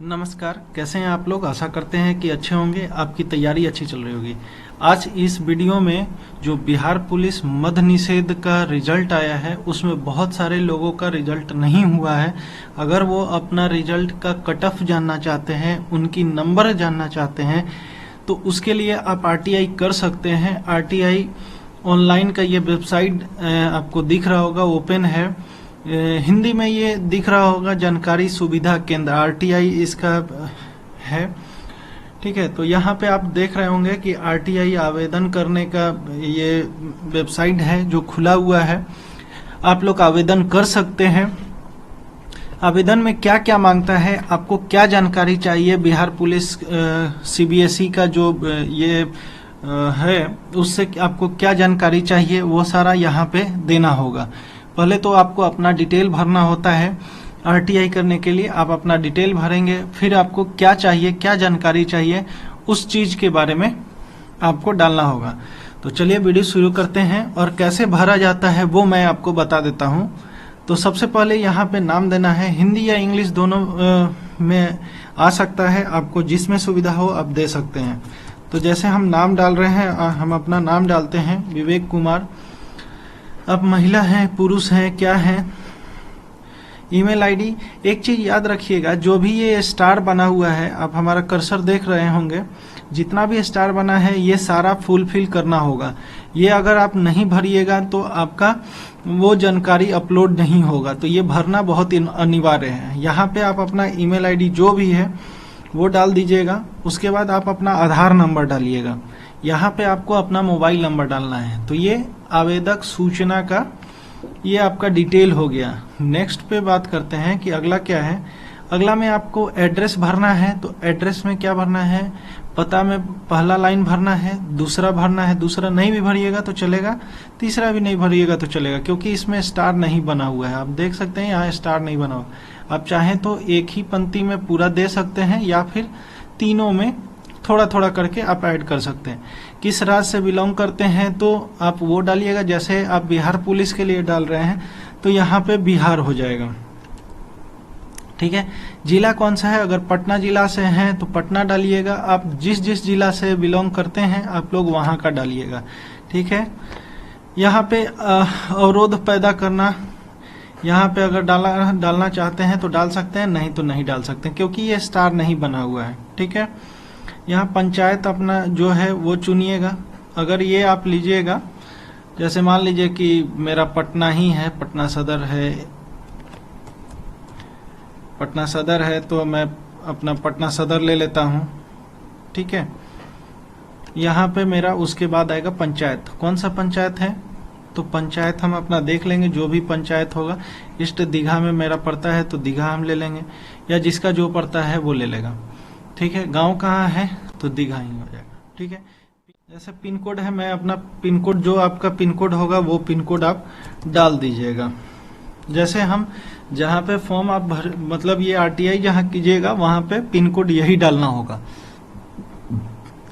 नमस्कार, कैसे हैं आप लोग। आशा करते हैं कि अच्छे होंगे, आपकी तैयारी अच्छी चल रही होगी। आज इस वीडियो में जो बिहार पुलिस मद्य निषेध का रिजल्ट आया है उसमें बहुत सारे लोगों का रिजल्ट नहीं हुआ है। अगर वो अपना रिजल्ट का कट ऑफ जानना चाहते हैं, उनकी नंबर जानना चाहते हैं, तो उसके लिए आप आरटीआई कर सकते हैं। आरटीआई ऑनलाइन का ये वेबसाइट आपको दिख रहा होगा, ओपन है। हिंदी में ये दिख रहा होगा, जानकारी सुविधा केंद्र आरटीआई इसका है। ठीक है, तो यहाँ पे आप देख रहे होंगे कि आरटीआई आवेदन करने का ये वेबसाइट है जो खुला हुआ है। आप लोग आवेदन कर सकते हैं। आवेदन में क्या क्या मांगता है, आपको क्या जानकारी चाहिए, बिहार पुलिस सीबीएसई का जो ये है उससे आपको क्या जानकारी चाहिए, वो सारा यहाँ पे देना होगा। पहले तो आपको अपना डिटेल भरना होता है। आरटीआई करने के लिए आप अपना डिटेल भरेंगे, फिर आपको क्या चाहिए, क्या जानकारी चाहिए, उस चीज के बारे में आपको डालना होगा। तो चलिए वीडियो शुरू करते हैं और कैसे भरा जाता है वो मैं आपको बता देता हूँ। तो सबसे पहले यहाँ पे नाम देना है, हिंदी या इंग्लिश दोनों में आ सकता है, आपको जिसमें सुविधा हो आप दे सकते हैं। तो जैसे हम नाम डाल रहे हैं, हम अपना नाम डालते हैं विवेक कुमार। अब महिला हैं, पुरुष हैं, क्या हैं। ईमेल आईडी, एक चीज याद रखिएगा, जो भी ये स्टार बना हुआ है, आप हमारा कर्सर देख रहे होंगे, जितना भी स्टार बना है ये सारा फुलफिल करना होगा। ये अगर आप नहीं भरिएगा तो आपका वो जानकारी अपलोड नहीं होगा, तो ये भरना बहुत अनिवार्य है। यहाँ पे आप अपना ईमेल आईडी जो भी है वो डाल दीजिएगा। उसके बाद आप अपना आधार नंबर डालिएगा। यहाँ पे आपको अपना मोबाइल नंबर डालना है। तो ये आवेदक सूचना का ये आपका डिटेल हो गया। नेक्स्ट पे बात करते हैं कि अगला क्या है। अगला में आपको एड्रेस भरना है। तो एड्रेस में क्या भरना है, पता में पहला लाइन भरना है, दूसरा भरना है। दूसरा नहीं भी भरिएगा तो चलेगा, तीसरा भी नहीं भरिएगा तो चलेगा, क्योंकि इसमें स्टार नहीं बना हुआ है। आप देख सकते हैं यहाँ स्टार नहीं बना हुआ। आप चाहें तो एक ही पंक्ति में पूरा दे सकते हैं या फिर तीनों में थोड़ा थोड़ा करके आप ऐड कर सकते हैं। किस राज्य से बिलोंग करते हैं तो आप वो डालिएगा। जैसे आप बिहार पुलिस के लिए डाल रहे हैं तो यहाँ पे बिहार हो जाएगा। ठीक है, जिला कौन सा है, अगर पटना जिला से हैं तो पटना डालिएगा। आप जिस जिस जिला से बिलोंग करते हैं आप लोग वहां का डालिएगा। ठीक है, यहाँ पे अवरोध पैदा करना, यहाँ पे अगर डालना चाहते हैं तो डाल सकते हैं, नहीं तो नहीं डाल सकते, क्योंकि ये स्टार नहीं बना हुआ है। ठीक है, यहाँ पंचायत अपना जो है वो चुनिएगा। अगर ये आप लीजिएगा, जैसे मान लीजिए कि मेरा पटना ही है, पटना सदर है, पटना सदर है, तो मैं अपना पटना सदर ले लेता हूँ। ठीक है, यहाँ पे मेरा उसके बाद आएगा पंचायत। कौन सा पंचायत है, तो पंचायत हम अपना देख लेंगे, जो भी पंचायत होगा। ईस्ट दीघा में मेरा पड़ता है तो दीघा हम ले लेंगे, या जिसका जो पड़ता है वो ले लेगा। ठीक है, गांव कहाँ है तो दीघा ही हो जाएगा। ठीक है, जैसे पिन कोड है, मैं अपना पिन कोड, जो आपका पिन कोड होगा वो पिन कोड आप डाल दीजिएगा। जैसे हम जहाँ पे फॉर्म आप भर, मतलब ये आरटीआई जहाँ कीजिएगा वहां पे पिन कोड यही डालना होगा,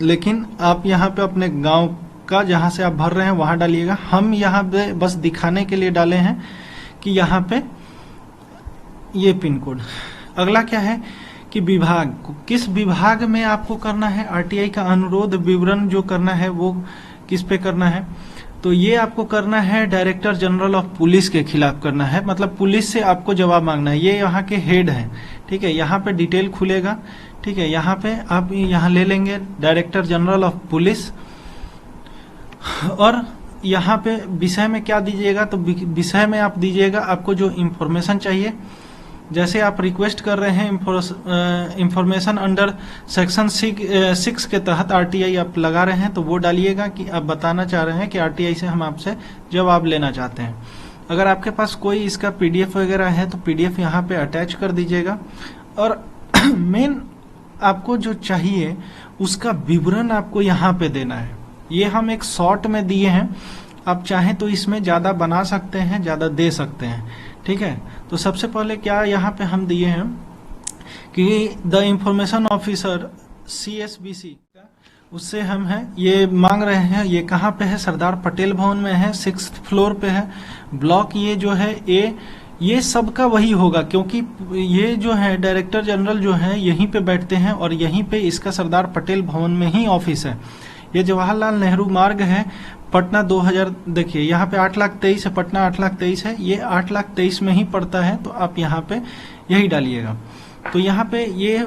लेकिन आप यहाँ पे अपने गांव का जहाँ से आप भर रहे हैं वहां डालिएगा। हम यहाँ पे बस दिखाने के लिए डाले हैं कि यहाँ पे ये पिन कोड। अगला क्या है कि विभाग, किस विभाग में आपको करना है आरटीआई का अनुरोध विवरण जो करना है वो किस पे करना है, तो ये आपको करना है डायरेक्टर जनरल ऑफ पुलिस के खिलाफ करना है। मतलब पुलिस से आपको जवाब मांगना है, ये यहाँ के हेड हैं। ठीक है, यहाँ पे डिटेल खुलेगा। ठीक है, यहाँ पे आप यहाँ ले लेंगे डायरेक्टर जनरल ऑफ पुलिस, और यहाँ पे विषय में क्या दीजिएगा, तो विषय में आप दीजिएगा आपको जो इंफॉर्मेशन चाहिए। जैसे आप रिक्वेस्ट कर रहे हैं इंफॉर्मेशन अंडर सेक्शन 6 के तहत आरटीआई आप लगा रहे हैं, तो वो डालिएगा कि आप बताना चाह रहे हैं कि आरटीआई से हम आपसे जवाब लेना चाहते हैं। अगर आपके पास कोई इसका पीडीएफ वगैरह है तो पीडीएफ यहाँ पे अटैच कर दीजिएगा। और मेन आपको जो चाहिए उसका विवरण आपको यहाँ पे देना है। ये हम एक शॉर्ट में दिए हैं, आप चाहें तो इसमें ज्यादा बना सकते हैं, ज्यादा दे सकते हैं। ठीक है, तो सबसे पहले क्या यहाँ पे हम दिए हैं कि द इंफॉर्मेशन ऑफिसर CSBC, उससे हम हैं ये मांग रहे हैं। ये कहाँ पे है, सरदार पटेल भवन में है, 6th फ्लोर पे है। ब्लॉक ये जो है ए, ये सबका वही होगा, क्योंकि ये जो है डायरेक्टर जनरल जो है यहीं पे बैठते हैं और यहीं पे इसका सरदार पटेल भवन में ही ऑफिस है। ये जवाहरलाल नेहरू मार्ग है, पटना 2000, देखिए यहाँ पे 8,23,000 है, पटना 8,23,000 है, ये 8,23,000 में ही पड़ता है, तो आप यहाँ पे यही डालिएगा। तो यहाँ पे ये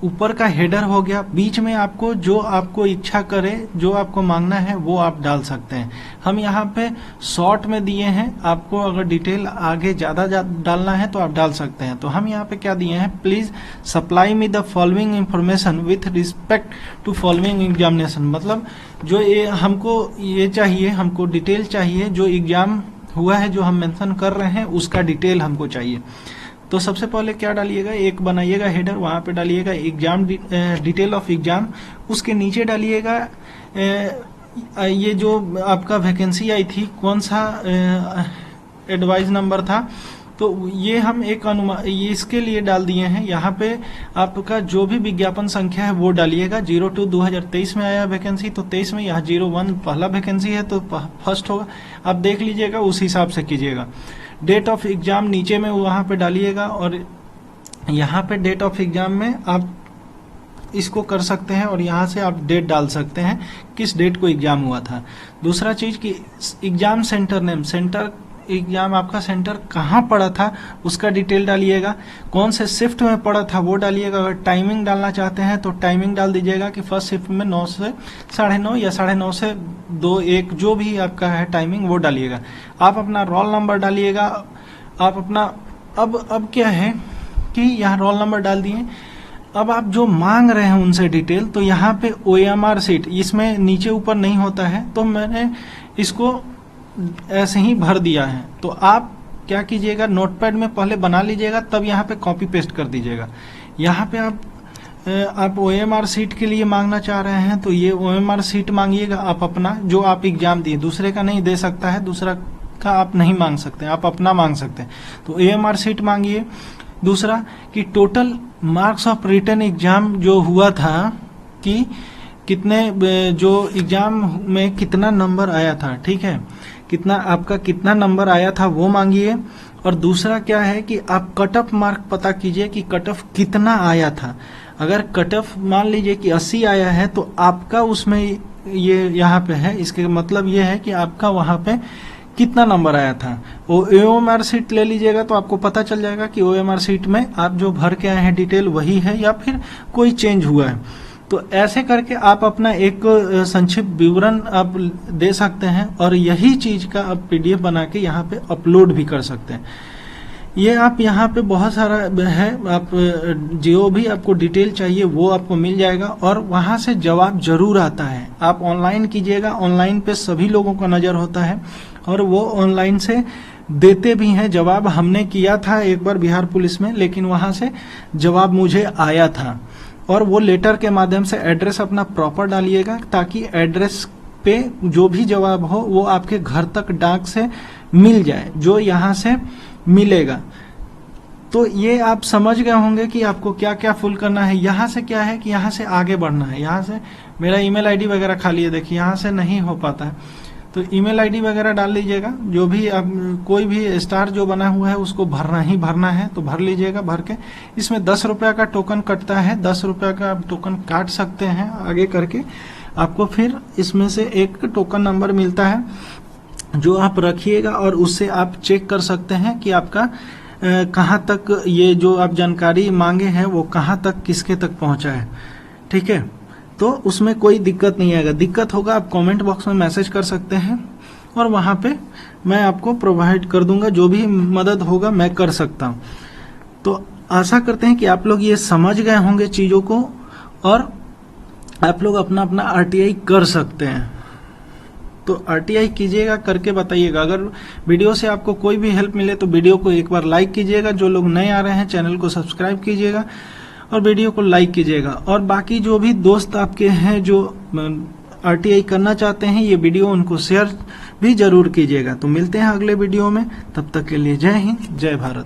ऊपर का हेडर हो गया, बीच में आपको जो आपको इच्छा करे, जो आपको मांगना है वो आप डाल सकते हैं। हम यहाँ पे शॉर्ट में दिए हैं, आपको अगर डिटेल आगे ज़्यादा डालना है तो आप डाल सकते हैं। तो हम यहाँ पे क्या दिए हैं, please supply me the following information with respect to following examination, मतलब जो ये हमको ये चाहिए, हमको डिटेल चाहिए, जो एग्जाम हुआ है जो हम मेंशन कर रहे हैं उसका डिटेल हमको चाहिए। तो सबसे पहले क्या डालिएगा, एक बनाइएगा हेडर, वहां पे डालिएगा एग्जाम डिटेल ऑफ एग्जाम, उसके नीचे डालिएगा ये जो आपका वैकेंसी आई थी, कौन सा एडवाइस नंबर था, तो ये हम एक अनुमान ये इसके लिए डाल दिए हैं। यहाँ पे आपका जो भी विज्ञापन संख्या है वो डालिएगा। 02/2023 में आया वैकेंसी, तो 23 में, यहाँ 01 पहला वैकेंसी है तो फर्स्ट होगा, आप देख लीजिएगा, उस हिसाब से कीजिएगा। डेट ऑफ एग्जाम नीचे में वहां पे डालिएगा, और यहाँ पे डेट ऑफ एग्जाम में आप इसको कर सकते हैं और यहाँ से आप डेट डाल सकते हैं किस डेट को एग्जाम हुआ था। दूसरा चीज कि exam centre name, centre exam आपका सेंटर कहाँ पड़ा था उसका डिटेल डालिएगा, कौन से शिफ्ट में पड़ा था वो डालिएगा। अगर टाइमिंग डालना चाहते हैं तो टाइमिंग डाल दीजिएगा कि फर्स्ट शिफ्ट में 9 से 9:30 या 9:30 से 2-1 जो भी आपका है टाइमिंग वो डालिएगा। आप अपना रोल नंबर डालिएगा, आप अपना अब क्या है कि यहाँ रोल नंबर डाल दिए। अब आप जो मांग रहे हैं उनसे डिटेल, तो यहाँ पे OMR सीट इसमें नीचे ऊपर नहीं होता है, तो मैंने इसको ऐसे ही भर दिया है। तो आप क्या कीजिएगा, नोटपैड में पहले बना लीजिएगा, तब यहाँ पे कॉपी पेस्ट कर दीजिएगा। यहाँ पे आप OMR सीट के लिए मांगना चाह रहे हैं तो ये OMR सीट मांगिएगा आप अपना, जो आप एग्जाम दिए, दूसरे का नहीं दे सकता है, दूसरा का आप नहीं मांग सकते, आप अपना मांग सकते हैं। तो OMR सीट मांगिए। दूसरा कि total marks of written exam जो हुआ था कि कितने, जो एग्जाम में कितना नंबर आया था, ठीक है, कितना आपका कितना नंबर आया था वो मांगिए। और दूसरा क्या है कि आप कट ऑफ मार्क पता कीजिए कि कट ऑफ कितना आया था। अगर कट ऑफ मान लीजिए कि 80 आया है तो आपका उसमें ये यहाँ पे है, इसके मतलब ये है कि आपका वहाँ पे कितना नंबर आया था। वो OMR सीट ले लीजिएगा तो आपको पता चल जाएगा कि OMR सीट में आप जो भर के आए हैं डिटेल वही है या फिर कोई चेंज हुआ है। तो ऐसे करके आप अपना एक संक्षिप्त विवरण आप दे सकते हैं और यही चीज का आप PDF बना के यहाँ पे अपलोड भी कर सकते हैं। ये आप यहाँ पे बहुत सारा है, आप जो भी आपको डिटेल चाहिए वो आपको मिल जाएगा और वहाँ से जवाब जरूर आता है। आप ऑनलाइन कीजिएगा, ऑनलाइन पे सभी लोगों का नज़र होता है और वो ऑनलाइन से देते भी हैं जवाब। हमने किया था एक बार बिहार पुलिस में, लेकिन वहाँ से जवाब मुझे आया था। और वो लेटर के माध्यम से एड्रेस अपना प्रॉपर डालिएगा ताकि एड्रेस पे जो भी जवाब हो वो आपके घर तक डाक से मिल जाए, जो यहाँ से मिलेगा। तो ये आप समझ गए होंगे कि आपको क्या क्या फुल करना है। यहाँ से क्या है कि यहाँ से आगे बढ़ना है। यहाँ से मेरा ईमेल आईडी वगैरह खाली है, देखिए यहाँ से नहीं हो पाता है, तो ईमेल आईडी वगैरह डाल लीजिएगा। जो भी आप कोई भी स्टार जो बना हुआ है उसको भरना ही भरना है, तो भर लीजिएगा। भर के इसमें 10 रुपया का टोकन कटता है, 10 रुपया का आप टोकन काट सकते हैं आगे करके। आपको फिर इसमें से एक टोकन नंबर मिलता है जो आप रखिएगा और उससे आप चेक कर सकते हैं कि आपका कहाँ तक ये जो आप जानकारी मांगे हैं वो कहाँ तक किसके तक पहुँचा है। ठीक है, तो उसमें कोई दिक्कत नहीं आएगा। दिक्कत होगा आप कमेंट बॉक्स में मैसेज कर सकते हैं और वहाँ पे मैं आपको प्रोवाइड कर दूंगा, जो भी मदद होगा मैं कर सकता हूँ। तो आशा करते हैं कि आप लोग ये समझ गए होंगे चीज़ों को और आप लोग अपना अपना RTI कर सकते हैं। तो RTI कीजिएगा, करके बताइएगा। अगर वीडियो से आपको कोई भी हेल्प मिले तो वीडियो को एक बार लाइक कीजिएगा। जो लोग नए आ रहे हैं चैनल को सब्सक्राइब कीजिएगा और वीडियो को लाइक कीजिएगा। और बाकी जो भी दोस्त आपके हैं जो RTI करना चाहते हैं, ये वीडियो उनको शेयर भी जरूर कीजिएगा। तो मिलते हैं अगले वीडियो में, तब तक के लिए जय हिंद, जय भारत।